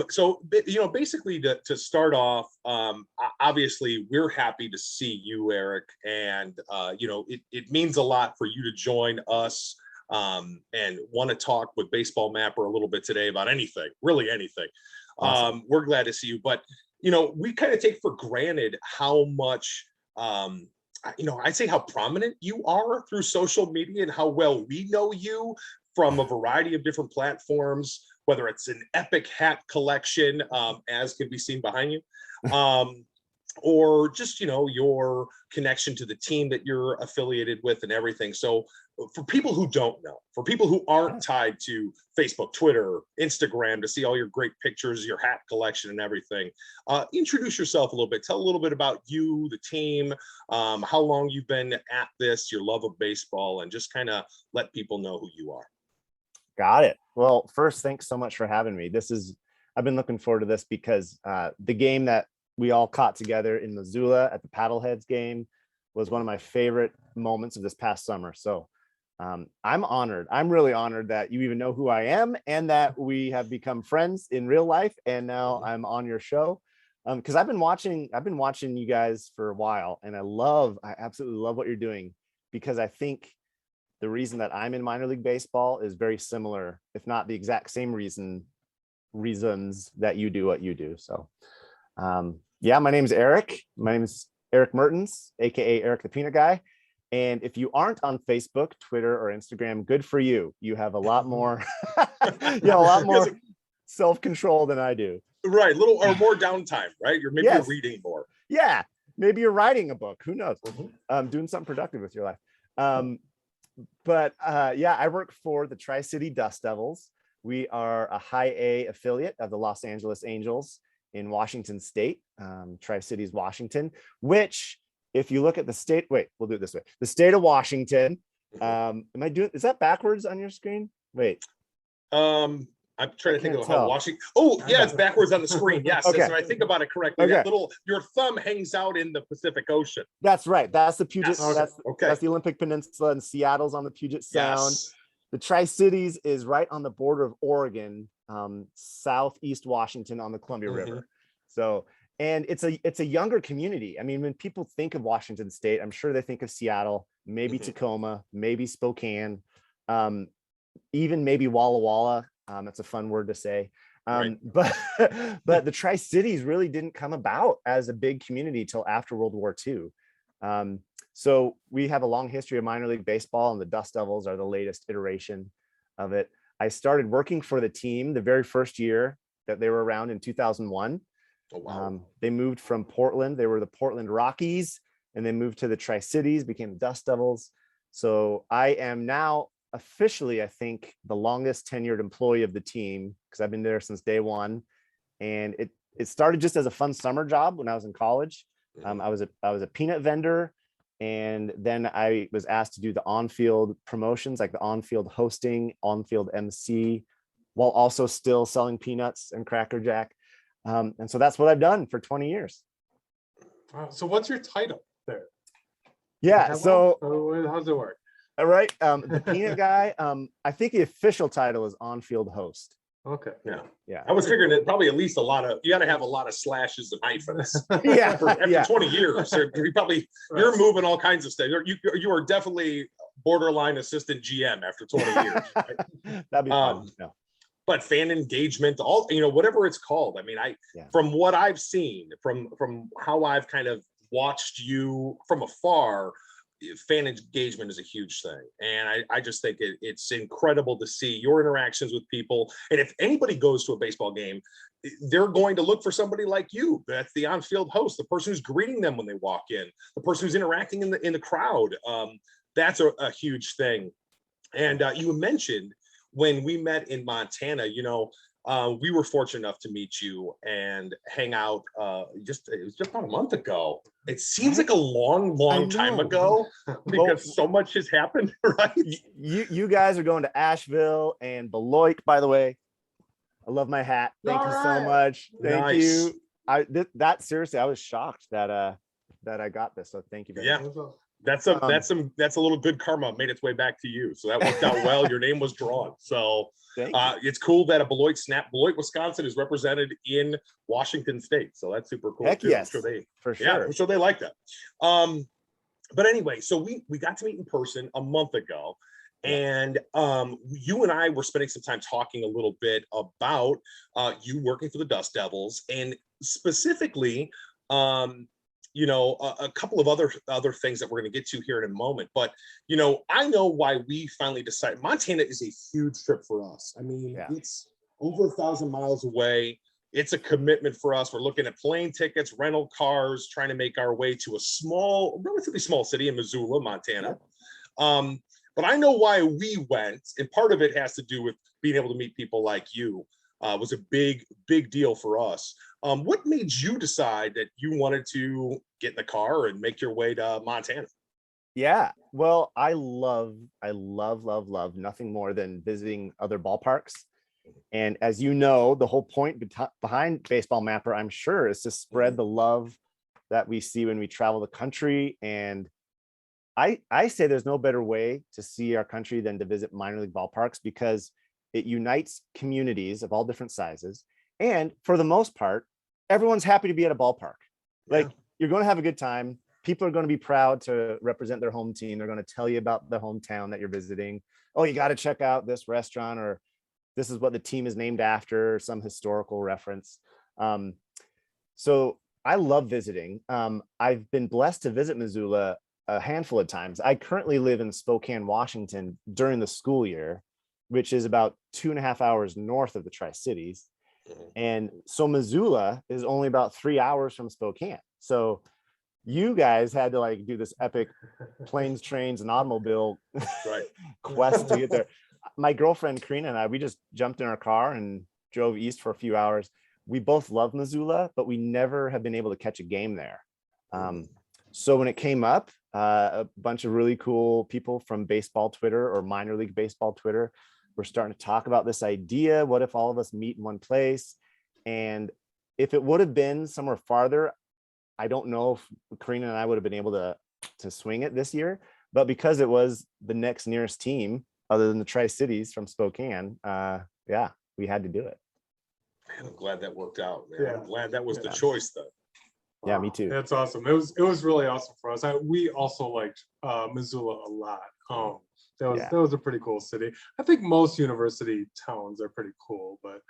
So, basically to start off, obviously we're happy to see you, Erik, and it means a lot for you to join us, and want to talk with Baseball Mapper a little bit today about anything, really anything. Awesome. We're glad to see you, but we kind of take for granted how much, I'd say how prominent you are through social media and how well we know you from a variety of different platforms, whether it's an epic hat collection, as can be seen behind you, or just, your connection to the team that you're affiliated with and everything. So for people who don't know, for people who aren't tied to Facebook, Twitter, Instagram to see all your great pictures, your hat collection and everything, introduce yourself a little bit. Tell a little bit about you, the team, how long you've been at this, your love of baseball, and just kind of let people know who you are. Got it. Well, first, thanks so much for having me. I've been looking forward to this because the game that we all caught together in Missoula at the Paddleheads game was one of my favorite moments of this past summer. So I'm honored. I'm really honored that you even know who I am and that we have become friends in real life. And now I'm on your show because I've been watching you guys for a while, and I absolutely love what you're doing, because I think the reason that I'm in minor league baseball is very similar, if not the exact same reasons that you do what you do. So my name's Erik. My name is Erik Mertens, aka Erik the Peanut Guy. And if you aren't on Facebook, Twitter, or Instagram, good for you. You have a lot more self-control than I do. Right, little or more downtime, right? You're reading more. Yeah, maybe you're writing a book. Who knows? Doing something productive with your life. I work for the Tri-City Dust Devils. We are a high A affiliate of the Los Angeles Angels in Washington State, Tri-Cities, Washington, which, if you look at the state, we'll do it this way. The state of Washington. Is that backwards on your screen? Wait. I'm trying to think of how Washington. Oh, yeah, it's backwards on the screen. Yes, okay. If I think about it correctly, okay. Your thumb hangs out in the Pacific Ocean. That's right. That's the Puget. Yes. That's the Olympic Peninsula, and Seattle's on the Puget Sound. Yes. The Tri-Cities is right on the border of Oregon, southeast Washington on the Columbia River. So, and it's a younger community. I mean, when people think of Washington State, I'm sure they think of Seattle, maybe Tacoma, maybe Spokane, even maybe Walla Walla. That's a fun word to say. Right. But the Tri-Cities really didn't come about as a big community till after World War II. So we have a long history of minor league baseball, and the Dust Devils are the latest iteration of it. I started working for the team the very first year that they were around in 2001. Oh, wow. They moved from Portland. They were the Portland Rockies, and then moved to the Tri-Cities, became the Dust Devils. So I am now officially, I think, the longest tenured employee of the team, because I've been there since day one. And it started just as a fun summer job when I was in college. I was a peanut vendor, and then I was asked to do the on-field promotions, like the on-field hosting, on-field MC, while also still selling peanuts and Cracker Jack. And so that's what I've done for 20 years. So what's your title there? Yeah. So how does it work? All right. The Peanut Guy. I think the official title is on-field host. Okay. Yeah. I was figuring that probably at least you got to have a lot of slashes and hyphens. After 20 years, you're moving all kinds of stuff. You are definitely borderline assistant GM after 20 years. Right? That'd be fun. No. But fan engagement, whatever it's called. I mean, from what I've seen, from how I've kind of watched you from afar, fan engagement is a huge thing. And I just think it's incredible to see your interactions with people. And if anybody goes to a baseball game, they're going to look for somebody like you. That's the on-field host, the person who's greeting them when they walk in, the person who's interacting in the crowd. That's a huge thing. And you mentioned when we met in Montana, we were fortunate enough to meet you and hang out. It was just about a month ago. It seems like a long time ago because so much has happened, right? You guys are going to Asheville and Beloit, by the way. I love my hat. Thank you so much. Thank you. Seriously, I was shocked that I got this. So thank you very much. That's a little good karma made its way back to you. So that worked out well. Your name was drawn. So it's cool that a Beloit, Wisconsin is represented in Washington State. So that's super cool. Heck too. yes, I'm sure for sure. Yeah, I'm sure they like that. But anyway, so we got to meet in person a month ago. And you and I were spending some time talking a little bit about you working for the Dust Devils, and specifically, a couple of other things that we're going to get to here in a moment. But I know why we finally decided. Montana is a huge trip for us. I mean, it's over 1,000 miles away. It's a commitment for us. We're looking at plane tickets, rental cars, trying to make our way to a relatively small city in Missoula, Montana. But I know why we went, and part of it has to do with being able to meet people like you. Was a big deal for us. What made you decide that you wanted to get in the car and make your way to Montana? Yeah, well, I love nothing more than visiting other ballparks. And as you know, the whole point behind Baseball Mapper, I'm sure, is to spread the love that we see when we travel the country. And I say there's no better way to see our country than to visit minor league ballparks, because it unites communities of all different sizes. And for the most part, everyone's happy to be at a ballpark. Like, you're going to have a good time. People are going to be proud to represent their home team. They're going to tell you about the hometown that you're visiting. Oh, you got to check out this restaurant, or this is what the team is named after, some historical reference. So I love visiting. I've been blessed to visit Missoula a handful of times. I currently live in Spokane, Washington during the school year, which is about 2.5 hours north of the Tri-Cities. And so Missoula is only about 3 hours from Spokane. So you guys had to do this epic planes, trains, and automobile quest to get there. My girlfriend Karina and I, we just jumped in our car and drove east for a few hours. We both love Missoula, but we never have been able to catch a game there. So when it came up, a bunch of really cool people from baseball Twitter or minor league baseball Twitter were starting to talk about this idea. What if all of us meet in one place? And if it would have been somewhere farther, I don't know if Karina and I would have been able to swing it this year. But because it was the next nearest team other than the Tri-Cities from Spokane, we had to do it. I'm glad that worked out, man. I'm glad that was the choice, though. Wow. Yeah, me too. That's awesome. It was really awesome for us. We also liked Missoula a lot. That was a pretty cool city. I think most university towns are pretty cool, but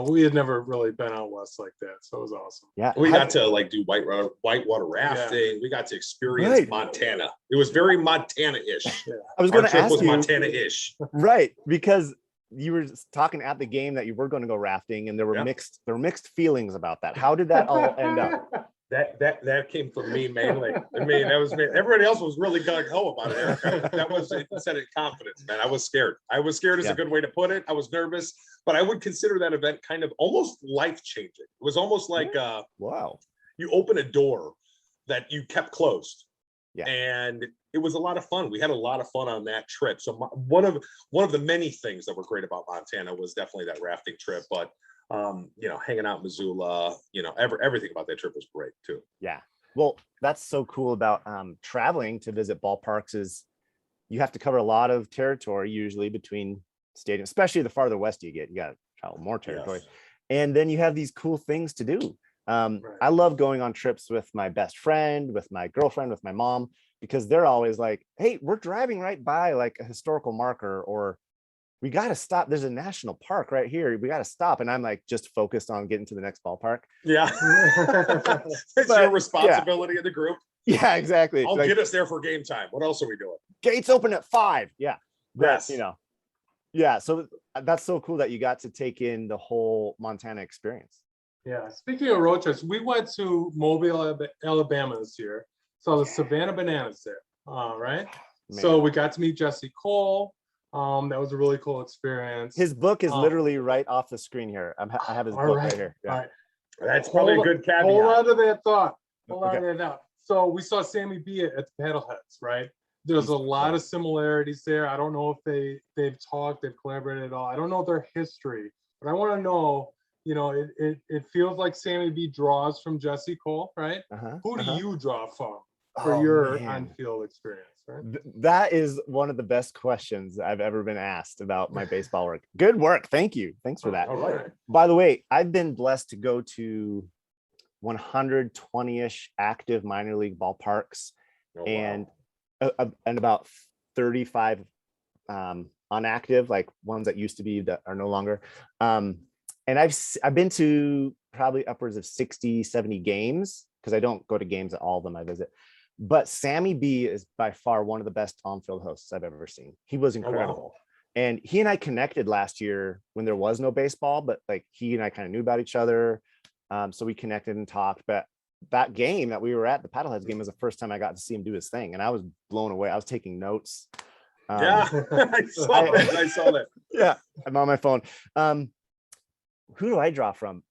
we had never really been out west like that, so it was awesome. Yeah, we got to do whitewater rafting. Yeah. We got to experience Montana. It was very Montana-ish. Yeah. I was going to ask you, Montana-ish, right? Because you were talking at the game that you were going to go rafting, and there were mixed feelings about that. How did that all end up? That came from me mainly. I mean, that was me. Everybody else was really gung-ho about it. That was, it said it confidence, man. I was scared. Is a good way to put it. I was nervous, but I would consider that event kind of almost life-changing. It was almost like wow. You open a door that you kept closed. Yeah. And it was a lot of fun. We had a lot of fun on that trip. So one of the many things that were great about Montana was definitely that rafting trip. But hanging out in Missoula, everything about that trip was great too. Yeah. Well, that's so cool about traveling to visit ballparks is you have to cover a lot of territory usually between stadiums, especially the farther west you get. You got to travel more territory. Yes. And then you have these cool things to do. I love going on trips with my best friend, with my girlfriend, with my mom, because they're always like, hey, we're driving right by like a historical marker, or we got to stop. There's a national park right here. We got to stop. And I'm like just focused on getting to the next ballpark. Yeah. It's your responsibility in the group. Yeah, exactly. I'll get us there for game time. What else are we doing? Gates open at 5. Yeah. Yes. Yeah. So that's so cool that you got to take in the whole Montana experience. Yeah. Speaking of road trips, we went to Mobile, Alabama this year. Saw the Savannah Bananas there. Right. Man. So we got to meet Jesse Cole. That was a really cool experience. His book is literally right off the screen here. I have his book right here. Yeah. All right. That's probably a good caveat. Hold on to that thought. So we saw Sammy B at the Paddleheads, right? There's a lot of similarities there. I don't know if they've collaborated at all. I don't know their history, but I want to know, it feels like Sammy B draws from Jesse Cole, right? Who do you draw from for Oh, your man. on-field experience, right? That is one of the best questions I've ever been asked about my baseball work. Good work. Thank you. Thanks for that. All right. By the way, I've been blessed to go to 120-ish active minor league ballparks, Oh, and wow. and about 35 unactive, like ones that used to be that are no longer. And I've been to probably upwards of 60, 70 games, because I don't go to games at all of them I visit. But Sammy B is by far one of the best on-field hosts I've ever seen. He was incredible. Oh, wow. And he and I connected last year when there was no baseball, but like he and I kind of knew about each other. So we connected and talked. But that game that we were at, the Paddleheads game, was the first time I got to see him do his thing. And I was blown away. I was taking notes. Yeah, I saw that. Yeah, I'm on my phone. Who do I draw from?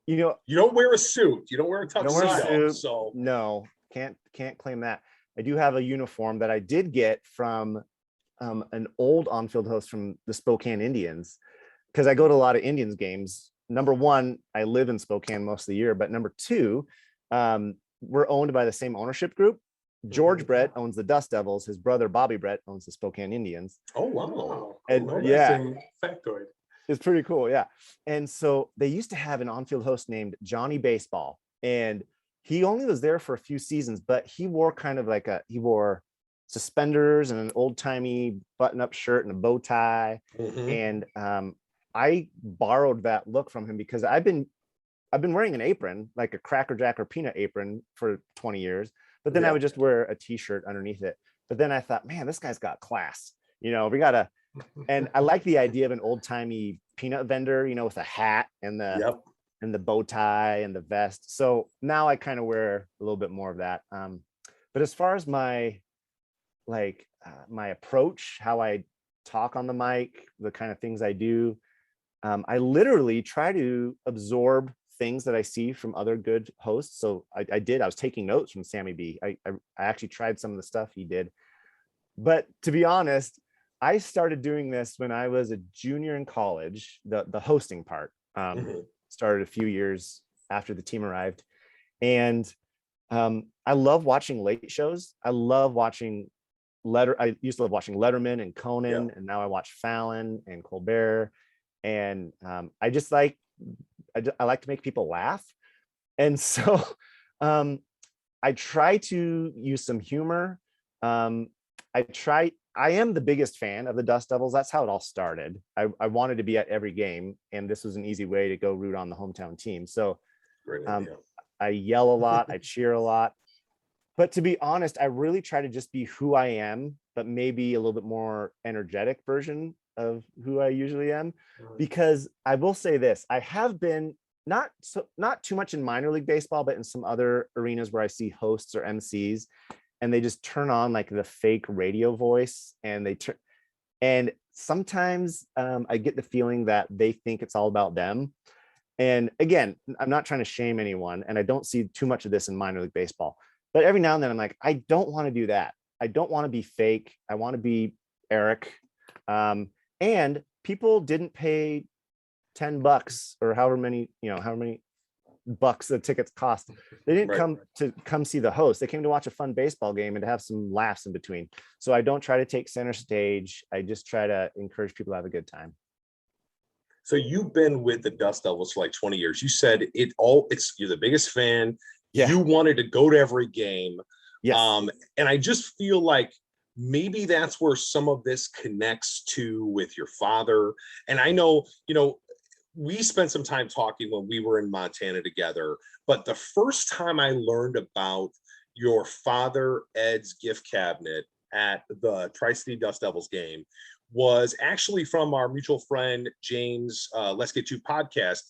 You don't wear a suit. You don't wear a tuxedo. So no, can't claim that. I do have a uniform that I did get from an old on-field host from the Spokane Indians, because I go to a lot of Indians games. Number one, I live in Spokane most of the year, but number two, we're owned by the same ownership group. George Brett owns the Dust Devils. His brother Bobby Brett owns the Spokane Indians. Oh, wow. And Factoid. It's pretty cool. Yeah. And so they used to have an on-field host named Johnny Baseball, and he only was there for a few seasons, but he wore kind of like he wore suspenders and an old-timey button-up shirt and a bow tie. And I borrowed that look from him because I've been wearing an apron, like a Cracker Jack or peanut apron, for 20 years, but then I would just wear a t-shirt underneath it. But then I thought, man, this guy's got class. We gotta. And I like the idea of an old-timey peanut vendor, with a hat and the bow tie and the vest. So now I kind of wear a little bit more of that. But as far as my approach, how I talk on the mic, the kind of things I do, I literally try to absorb things that I see from other good hosts. So I was taking notes from Sammy B. I actually tried some of the stuff he did. But to be honest, I started doing this when I was a junior in college. The hosting part started a few years after the team arrived. And I love watching late shows. I used to love watching Letterman and Conan, and now I watch Fallon and Colbert. And I like to make people laugh. And so I try to use some humor. I am the biggest fan of the Dust Devils. That's how it all started. I wanted to be at every game, and this was an easy way to go root on the hometown team. So I yell a lot, I cheer a lot. But to be honest, I really try to just be who I am, but maybe a little bit more energetic version of who I usually am. Because I will say this, I have been not too much in minor league baseball, but in some other arenas where I see hosts or MCs, and they just turn on like the fake radio voice, and sometimes I get the feeling that they think it's all about them. And again, I'm not trying to shame anyone, and I don't see too much of this in minor league baseball, but every now and then I'm like, I don't want to do that. I don't want to be fake. I want to be Erik. And people didn't pay $10 or however many bucks the tickets cost. They didn't come see the host. They came to watch a fun baseball game and to have some laughs in between. So I don't try to take center stage. I just try to encourage people to have a good time. So you've been with the Dust Devils for like 20 years. You said you're the biggest fan. Yeah. You wanted to go to every game. Yes. And I just feel like maybe that's where some of this connects to with your father. And I know, we spent some time talking when we were in Montana together, but the first time I learned about your father, Ed's gift cabinet at the Tri-City Dust Devils game was actually from our mutual friend, James, Let's Get You podcast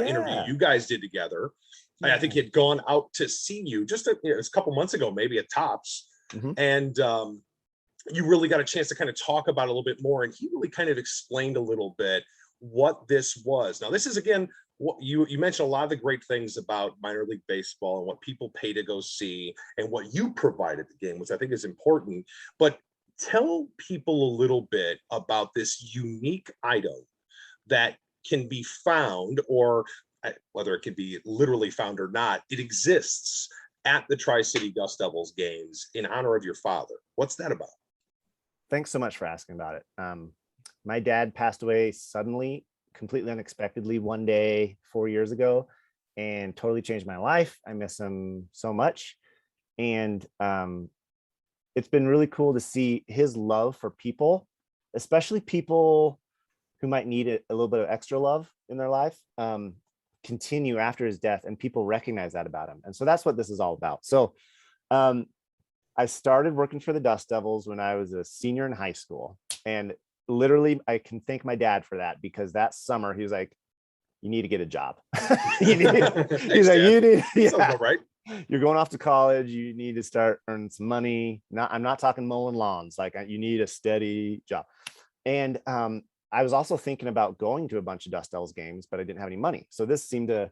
interview you guys did together. Yeah. I think he had gone out to see you just a couple months ago, maybe at Tops. And you really got a chance to kind of talk about it a little bit more. And he really kind of explained a little bit what this was. Now, this is, again, what you mentioned a lot of the great things about minor league baseball and what people pay to go see and what you provide at the game, which I think is important. But tell people a little bit about this unique item that can be found, or whether it can be literally found or not, it exists at the Tri-City Dust Devils games in honor of your father. What's that about? Thanks so much for asking about it. My dad passed away suddenly, completely unexpectedly one day 4 years ago, and totally changed my life. I miss him so much. And it's been really cool to see his love for people, especially people who might need a little bit of extra love in their life, continue after his death, and people recognize that about him. And so that's what this is all about. So I started working for the Dust Devils when I was a senior in high school. And literally, I can thank my dad for that, because that summer he was like, you need to get a job. He's like, you need, yeah, right. You're going off to college. You need to start earning some money. I'm not talking mowing lawns. Like, you need a steady job. And I was also thinking about going to a bunch of Dust Devils games, but I didn't have any money. So this seemed to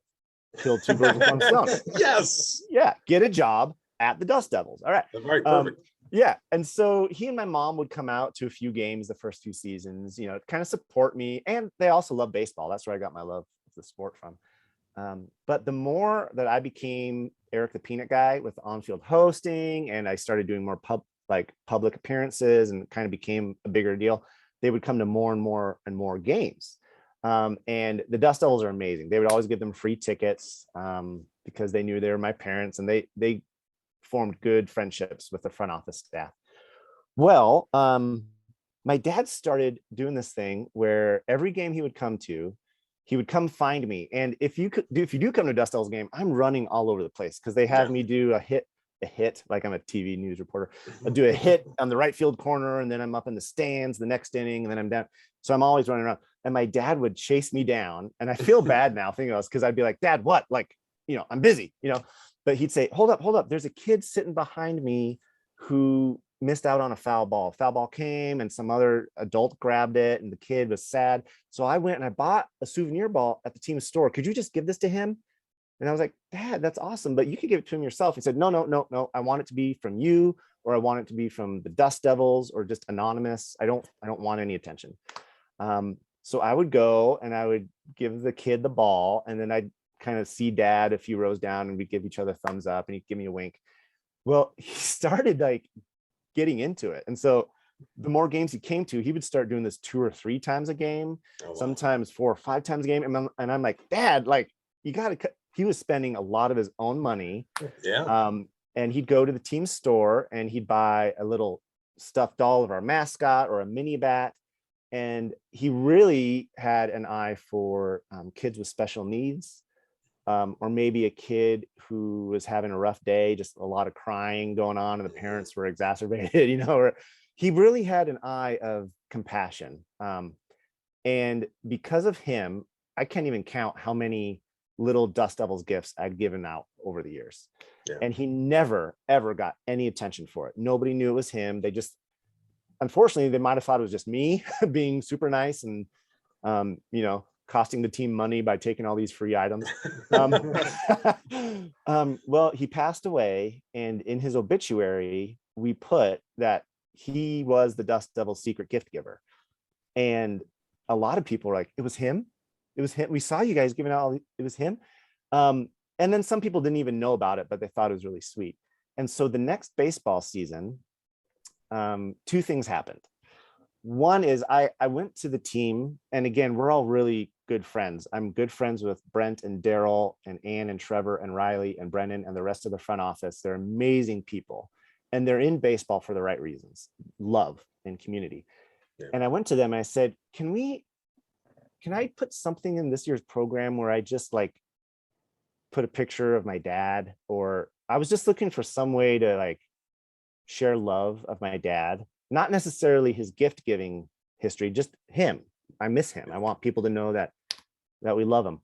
kill two birds with one stone. Yes. Yeah. Get a job at the Dust Devils. All right. Right. Perfect. Yeah. And so he and my mom would come out to a few games the first few seasons, you know, kind of support me. And they also love baseball. That's where I got my love of the sport from. But the more that I became Erik the Peanut Guy with on-field hosting, and I started doing more public appearances and kind of became a bigger deal, they would come to more and more games. And the Dust Devils are amazing. They would always give them free tickets because they knew they were my parents, and they formed good friendships with the front office staff. Well, my dad started doing this thing where every game he would come to, he would come find me. And if you do come to a Dust Devils game, I'm running all over the place, because they have me do a hit, like I'm a TV news reporter. I'll do a hit on the right field corner, and then I'm up in the stands the next inning, and then I'm down. So I'm always running around. And my dad would chase me down. And I feel bad now thinking of this, because I'd be like, Dad, what? Like, you know, I'm busy, you know. But he'd say, hold up. There's a kid sitting behind me who missed out on a foul ball. Foul ball came, and some other adult grabbed it, and the kid was sad. So I went and I bought a souvenir ball at the team store. Could you just give this to him? And I was like, Dad, that's awesome, but you could give it to him yourself. He said, no. I want it to be from you, or I want it to be from the Dust Devils, or just anonymous. I don't want any attention. So I would go and I would give the kid the ball, and then I'd kind of see Dad a few rows down, and we'd give each other thumbs up, and he'd give me a wink. Well, he started like getting into it. And so the more games he came to, he would start doing this 2 or 3 times a game, sometimes 4 or 5 times a game. And I'm like, Dad, like, you got to cut. He was spending a lot of his own money. Yeah. And he'd go to the team store and he'd buy a little stuffed doll of our mascot or a mini bat. And he really had an eye for kids with special needs, or maybe a kid who was having a rough day, just a lot of crying going on, and the parents were exacerbated, you know, or he really had an eye of compassion. And because of him, I can't even count how many little Dust Devils gifts I'd given out over the years. Yeah. And he never, ever got any attention for it. Nobody knew it was him. They just, unfortunately, they might've thought it was just me being super nice and, you know, costing the team money by taking all these free items. Well, he passed away, and in his obituary, we put that he was the Dust Devils secret gift giver. And a lot of people were like, it was him. It was him. We saw you guys giving out it was him. And then some people didn't even know about it, but they thought it was really sweet. And so the next baseball season, 2 things happened. One is I went to the team, and again, we're all really good friends. I'm good friends with Brent and Daryl and Ann and Trevor and Riley and Brennan and the rest of the front office. They're amazing people, and they're in baseball for the right reasons, love and community. Yeah. And I went to them and I said, can I put something in this year's program where I just like put a picture of my dad? Or I was just looking for some way to like share love of my dad, not necessarily his gift giving history, just him. I miss him. I want people to know that we love him.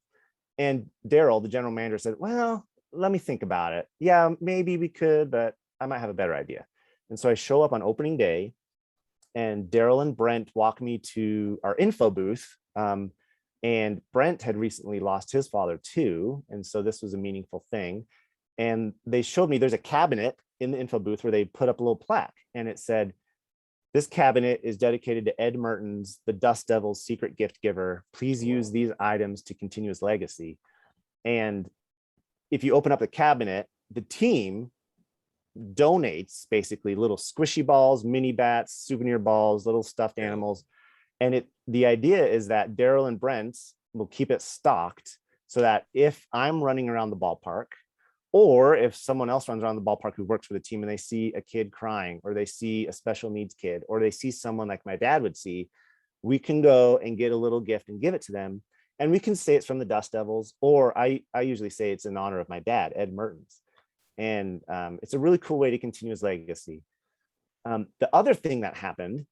And Daryl, the general manager, said, well, let me think about it. Yeah, maybe we could, but I might have a better idea. And so I show up on opening day, and Daryl and Brent walk me to our info booth. And Brent had recently lost his father too. And so this was a meaningful thing. And they showed me there's a cabinet in the info booth where they put up a little plaque, and it said, this cabinet is dedicated to Ed Mertens, the Dust Devils secret gift giver. Please use these items to continue his legacy. And if you open up the cabinet, the team donates basically little squishy balls, mini bats, souvenir balls, little stuffed animals. And the idea is that Daryl and Brent will keep it stocked so that if I'm running around the ballpark, or if someone else runs around the ballpark who works for the team and they see a kid crying, or they see a special needs kid, or they see someone like my dad would see, we can go and get a little gift and give it to them. And we can say it's from the Dust Devils, or I usually say it's in honor of my dad, Ed Mertens. And it's a really cool way to continue his legacy. The other thing that happened,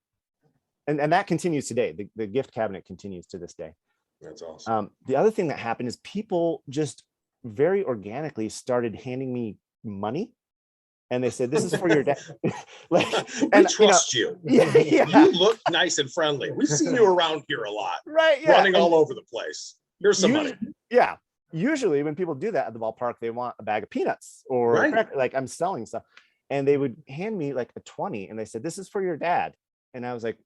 and that continues today, the gift cabinet continues to this day. That's awesome. The other thing that happened is people just very organically started handing me money. And they said, this is for your dad. We trust you. Yeah. You look nice and friendly. We've seen you around here a lot. Right. Yeah. Running all over the place. Here's some money. Yeah. Usually when people do that at the ballpark, they want a bag of peanuts or like I'm selling stuff. And they would hand me like a 20 and they said, this is for your dad. And I was like,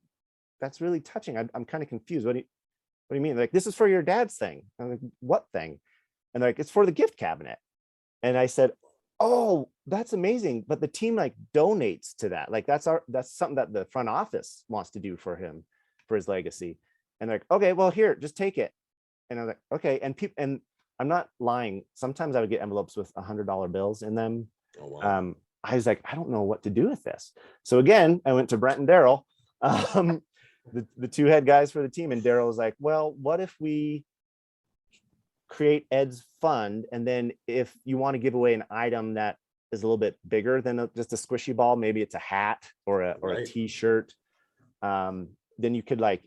that's really touching. I'm kind of confused. What do you mean? Like, this is for your dad's thing. I'm like, what thing? And they're like, it's for the gift cabinet. And I said, oh, that's amazing. But the team like donates to that. Like that's something that the front office wants to do for him, for his legacy. And they're like, okay, well, here, just take it. And I was like, okay. And I'm not lying. Sometimes I would get envelopes with $100 bills in them. Oh, wow. I was like, I don't know what to do with this. So again, I went to Brent and Daryl, the two head guys for the team. And Daryl was like, well, what if we create Ed's fund? And then if you want to give away an item that is a little bit bigger than just a squishy ball, maybe it's a hat or a t-shirt, then you could like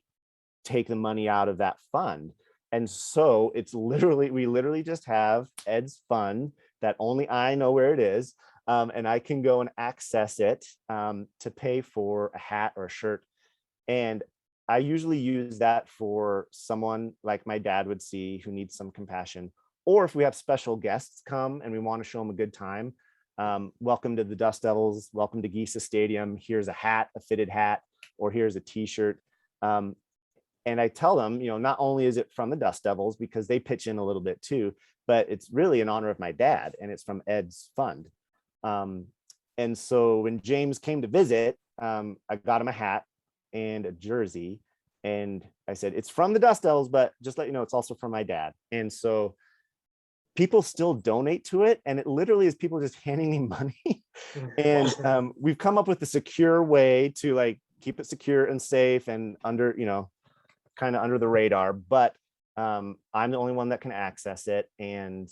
take the money out of that fund. And so we literally just have Ed's fund that only I know where it is. And I can go and access it to pay for a hat or a shirt. And I usually use that for someone like my dad would see who needs some compassion. Or if we have special guests come and we want to show them a good time, welcome to the Dust Devils, welcome to Geisa Stadium. Here's a hat, a fitted hat, or here's a t-shirt. And I tell them, not only is it from the Dust Devils because they pitch in a little bit too, but it's really in honor of my dad and it's from Ed's fund. And so when James came to visit, I got him a hat and a jersey. And I said, it's from the Dust Devils, but just let you know, it's also from my dad. And so people still donate to it. And it literally is people just handing me money. And we've come up with a secure way to like keep it secure and safe and under, kind of under the radar, but I'm the only one that can access it. And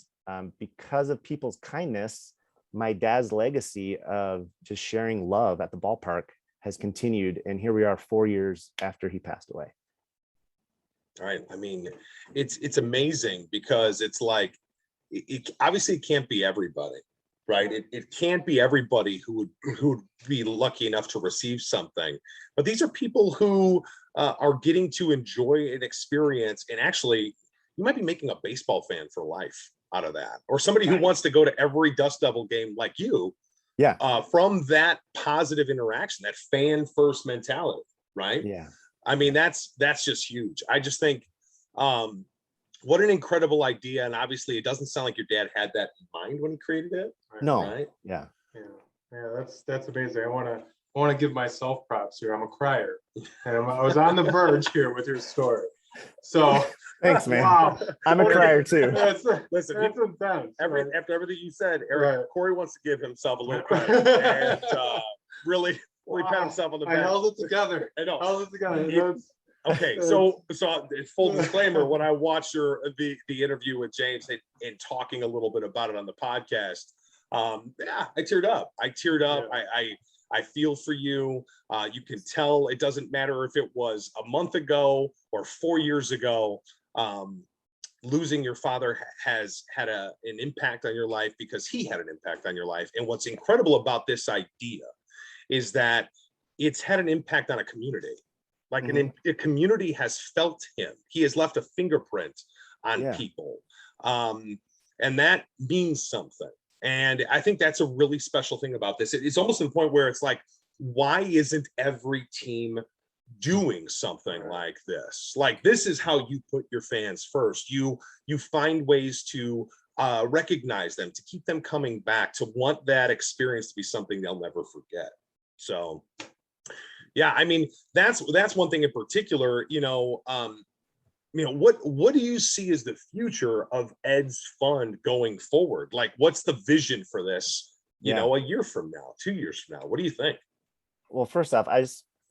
because of people's kindness, my dad's legacy of just sharing love at the ballpark has continued. And here we are 4 years after he passed away. All right. I mean, it's amazing because it's like, it obviously can't be everybody, right? It can't be everybody who would be lucky enough to receive something, but these are people who are getting to enjoy an experience. And actually, you might be making a baseball fan for life out of that, or somebody who wants to go to every Dust Devil game like you. Yeah. From that positive interaction, that fan first mentality, right? Yeah. I mean, that's just huge. I just think, what an incredible idea. And obviously it doesn't sound like your dad had that in mind when he created it. No. Right? Yeah. That's amazing. I want to give myself props here. I'm a crier, and I was on the verge here with your story. So thanks, man. Wow. I'm a crier too. Listen, that's intense. After everything you said, Eric, Corey wants to give himself a little credit and really pat himself on the back. I held it together. I know. Held it together. Okay, so full disclaimer, when I watched the interview with James and talking a little bit about it on the podcast, I teared up. Yeah. I feel for you. You can tell it doesn't matter if it was a month ago or 4 years ago. Losing your father has had an impact on your life because he had an impact on your life. And what's incredible about this idea is that it's had an impact on a community. Like a community has felt him. He has left a fingerprint on people. And that means something. And I think that's a really special thing about this. It's almost to the point where it's like, why isn't every team doing something like this? Like, this is how you put your fans first. You find ways to recognize them, to keep them coming back, to want that experience to be something they'll never forget. So yeah, I mean, that's one thing in particular. What do you see as the future of Ed's Fund going forward? Like, what's the vision for this, a year from now, 2 years from now? What do you think? Well, first off, I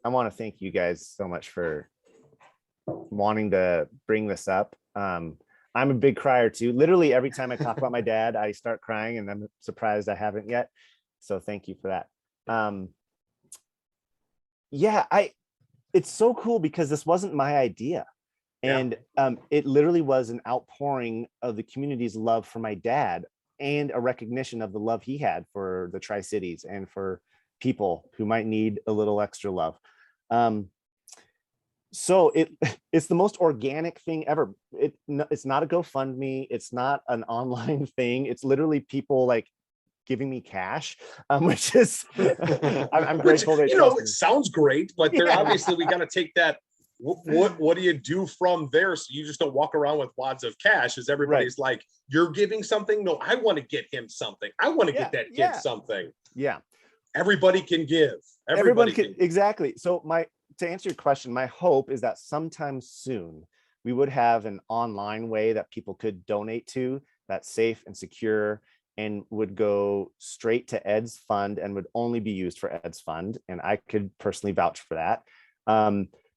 want to thank you guys so much for wanting to bring this up. I'm a big crier too. Literally every time I talk about my dad, I start crying, and I'm surprised I haven't yet. So thank you for that. It's so cool because this wasn't my idea. And it literally was an outpouring of the community's love for my dad, and a recognition of the love he had for the Tri-Cities and for people who might need a little extra love. So it's the most organic thing ever. It's not a GoFundMe. It's not an online thing. It's literally people like giving me cash, which is I'm grateful. It sounds great, but they're obviously, we got to take that. What do you do from there? So you just don't walk around with wads of cash, as everybody's like, you're giving something. No, I want to get him something. I want to get that kid something. Yeah. Everybody can give. Everybody can. Exactly. So to answer your question, my hope is that sometime soon we would have an online way that people could donate to, that's safe and secure, and would go straight to Ed's Fund and would only be used for Ed's Fund. And I could personally vouch for that.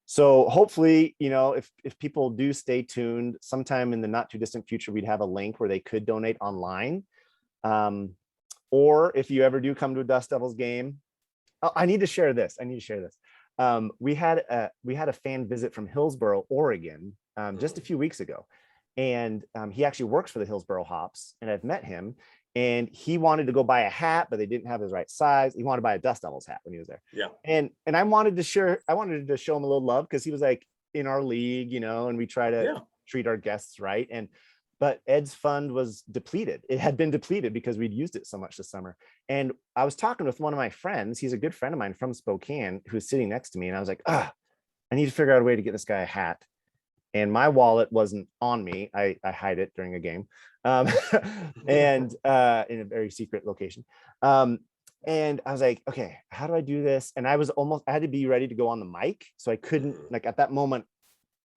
So hopefully, if people do stay tuned, sometime in the not too distant future, we'd have a link where they could donate online. Or if you ever do come to a Dust Devils game, I need to share this. We had a fan visit from Hillsboro, Oregon, just a few weeks ago. And he actually works for the Hillsboro Hops, and I've met him. And he wanted to go buy a hat, but they didn't have his right size. He wanted to buy a Dust Devils hat when he was there. Yeah. And I wanted to show him a little love, because he was like in our league, and we try to treat our guests right. But Ed's Fund was depleted. It had been depleted because we'd used it so much this summer. And I was talking with one of my friends. He's a good friend of mine from Spokane, who's sitting next to me. And I was like, I need to figure out a way to get this guy a hat. And my wallet wasn't on me. I hide it during a game, and in a very secret location. And I was like, okay, how do I do this? And I had to be ready to go on the mic. So I couldn't, like, at that moment,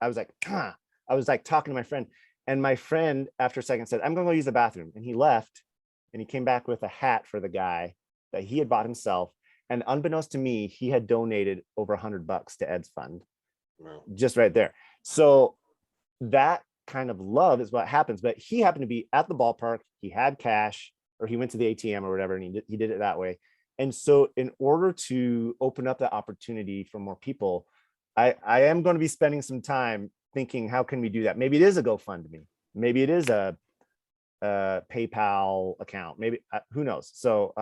I was like talking to my friend. And my friend, after a second, said, I'm going to go use the bathroom. And he left, and he came back with a hat for the guy that he had bought himself. And unbeknownst to me, he had donated over $100 to Ed's Fund. Wow. Just right there. So that kind of love is what happens. But he happened to be at the ballpark. He had cash, or he went to the ATM or whatever, and he did it that way. And so in order to open up that opportunity for more people, I am going to be spending some time thinking, how can we do that? Maybe it is a GoFundMe. Maybe it is a PayPal account. Maybe, who knows? So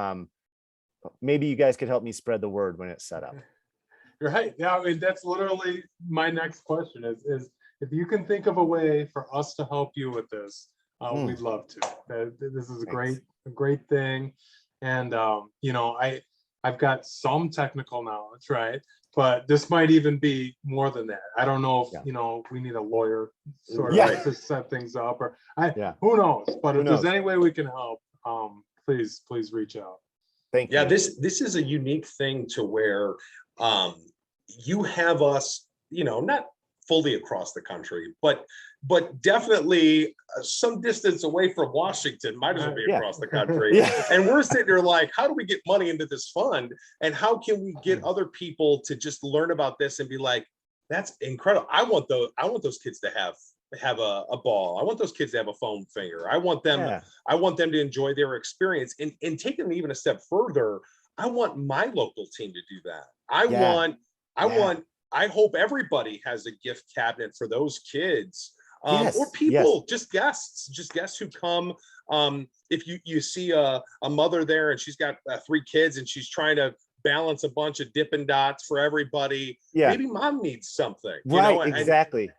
maybe you guys could help me spread the word when it's set up. Right. Yeah. I mean, that's literally my next question is if you can think of a way for us to help you with this, we'd love to. This is a great thing. And, I've got some technical knowledge, right? But this might even be more than that. I don't know if, we need a lawyer sort of to set things up, or who knows? But if there's any way we can help, please reach out. Thank you. Yeah, this is a unique thing to where you have us, not fully across the country, but definitely some distance away from Washington. Might as well be across the country. And we're sitting there like, how do we get money into this fund? And how can we get other people to just learn about this and be like, that's incredible. I want those kids to have a ball. I want those kids to have a foam finger. I want them to enjoy their experience. And taking them even a step further, I want my local team to do that. I hope everybody has a gift cabinet for those kids, or people, just guests who come. If you see a mother there and she's got 3 kids and she's trying to balance a bunch of Dippin' Dots for everybody, maybe mom needs something. Exactly.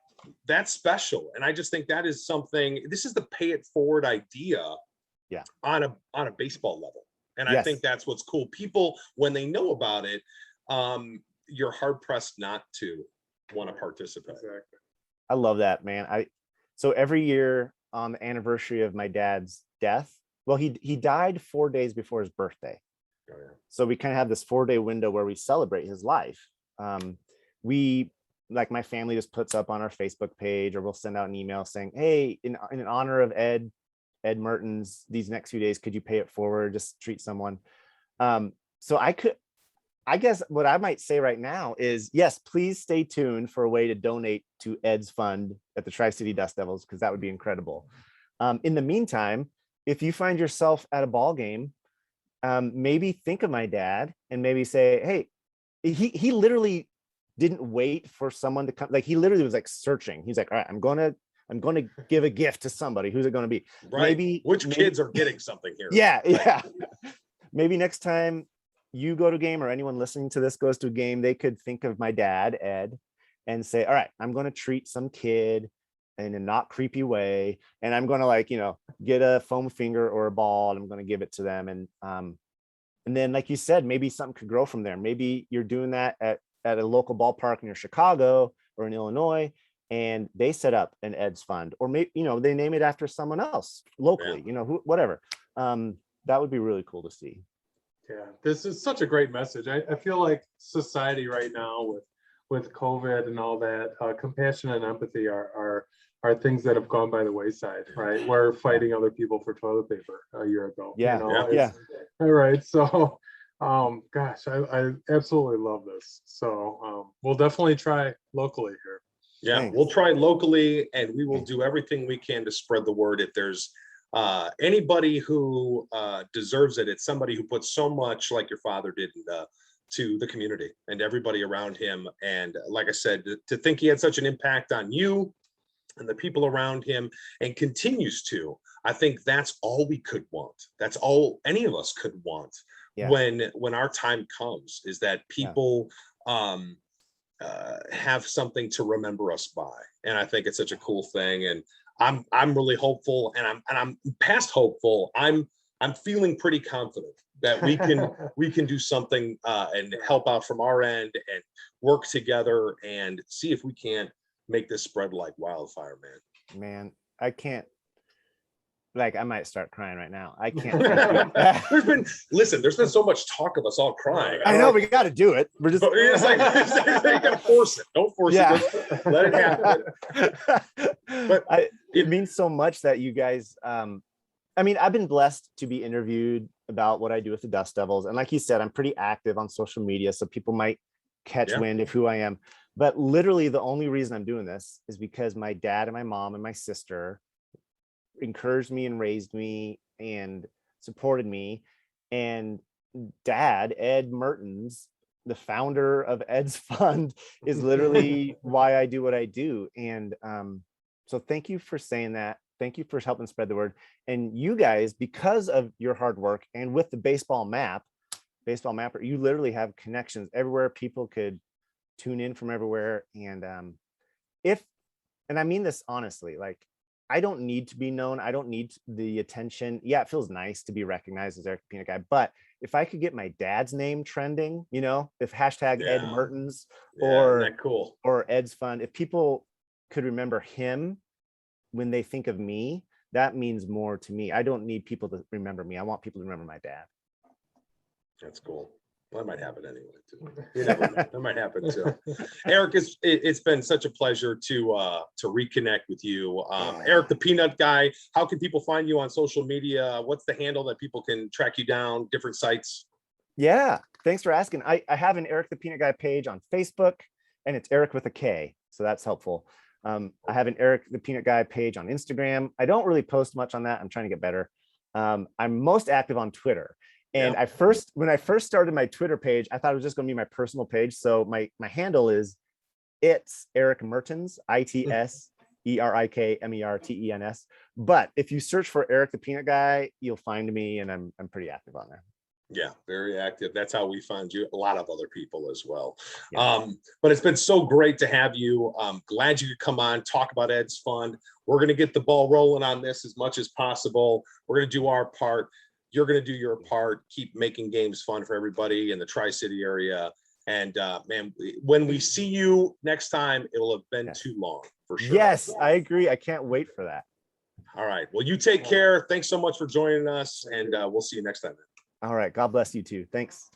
That's special. And I just think that is something, this is the pay it forward idea on a baseball level. And I think that's what's cool. People, when they know about it, you're hard pressed not to want to participate. Exactly. I love that, man. So every year on the anniversary of my dad's death. Well, he died 4 days before his birthday. Oh, yeah. So we kind of have this 4-day window where we celebrate his life. We, like, my family just puts up on our Facebook page, or we'll send out an email saying, hey, in honor of Ed Mertens, these next few days, could you pay it forward? Just treat someone. So I guess what I might say right now is, yes, please stay tuned for a way to donate to Ed's fund at the Tri-City Dust Devils, because that would be incredible. In the meantime, if you find yourself at a ball game, maybe think of my dad and maybe say, hey, he literally didn't wait for someone to come. Like, he literally was like searching. He's like, all right, I'm going to give a gift to somebody. Who's it going to be? Right. Maybe kids are getting something here. Yeah. Right. Yeah. Maybe next time you go to a game, or anyone listening to this goes to a game, they could think of my dad, Ed, and say, all right, I'm going to treat some kid in a not creepy way. And I'm going to, like, get a foam finger or a ball, and I'm going to give it to them. And then, like you said, maybe something could grow from there. Maybe you're doing that at a local ballpark near Chicago or in Illinois, and they set up an Ed's fund, or maybe, they name it after someone else locally, whatever. That would be really cool to see. Yeah, this is such a great message. I feel like society right now with COVID and all that, compassion and empathy are things that have gone by the wayside, right? We're fighting other people for toilet paper a year ago. Yeah, yeah. All right, so gosh, I absolutely love this. So we'll definitely try locally here. Yeah, thanks. We'll try locally, and we will do everything we can to spread the word. If there's anybody who deserves it, it's somebody who puts so much, like your father did, to the community and everybody around him. And like I said, to think he had such an impact on you and the people around him, and continues to, I think that's all we could want. That's all any of us could want. Yeah. When our time comes, is that people have something to remember us by. And I think it's such a cool thing. And I'm really hopeful, and I'm past hopeful. I'm feeling pretty confident that we can do something and help out from our end, and work together and see if we can't make this spread like wildfire, man. Man, I can't. Like, I might start crying right now. I can't. there's been so much talk of us all crying. I know we got to do it. We're just. It's like you got to force it. Don't force it. Just let it happen. But it means so much that you guys. I mean, I've been blessed to be interviewed about what I do with the Dust Devils, and like you said, I'm pretty active on social media, so people might catch wind of who I am. But literally, the only reason I'm doing this is because my dad and my mom and my sister encouraged me and raised me and supported me. And Dad, Ed Mertens, the founder of Ed's Fund, is literally why I do what I do. And so thank you for saying that. Thank you for helping spread the word. And you guys, because of your hard work and with the baseball mapper, you literally have connections everywhere. People could tune in from everywhere. And and I mean this honestly, like, I don't need to be known. I don't need the attention. Yeah, it feels nice to be recognized as Erik the Peanut Guy, but if I could get my dad's name trending, if hashtag Ed Mertens or cool, or Ed's Fund, if people could remember him when they think of me, that means more to me. I don't need people to remember me. I want people to remember my dad. That's cool. Well, that might happen anyway, too. You never know. That might happen too. Erik, it's been such a pleasure to reconnect with you. Erik the Peanut Guy, how can people find you on social media? What's the handle that people can track you down, different sites? Yeah, thanks for asking. I have an Erik the Peanut Guy page on Facebook, and it's Erik with a K, so that's helpful. I have an Erik the Peanut Guy page on Instagram. I don't really post much on that. I'm trying to get better. I'm most active on Twitter. And when I first started my Twitter page, I thought it was just going to be my personal page. So my handle is it's Erik Mertens, ITSERIKMERTENS. But if you search for Erik the Peanut Guy, you'll find me, and I'm pretty active on there. Yeah, very active. That's how we find you. A lot of other people as well. Yeah. But it's been so great to have you. I'm glad you could come on, talk about Ed's Fund. We're going to get the ball rolling on this as much as possible. We're going to do our part. You're going to do your part. Keep making games fun for everybody in the Tri-City area. And man, when we see you next time, it'll have been too long, for sure. Yes, I agree. I can't wait for that. All right. Well, you take care. Thanks so much for joining us, and we'll see you next time. All right. God bless you too. Thanks.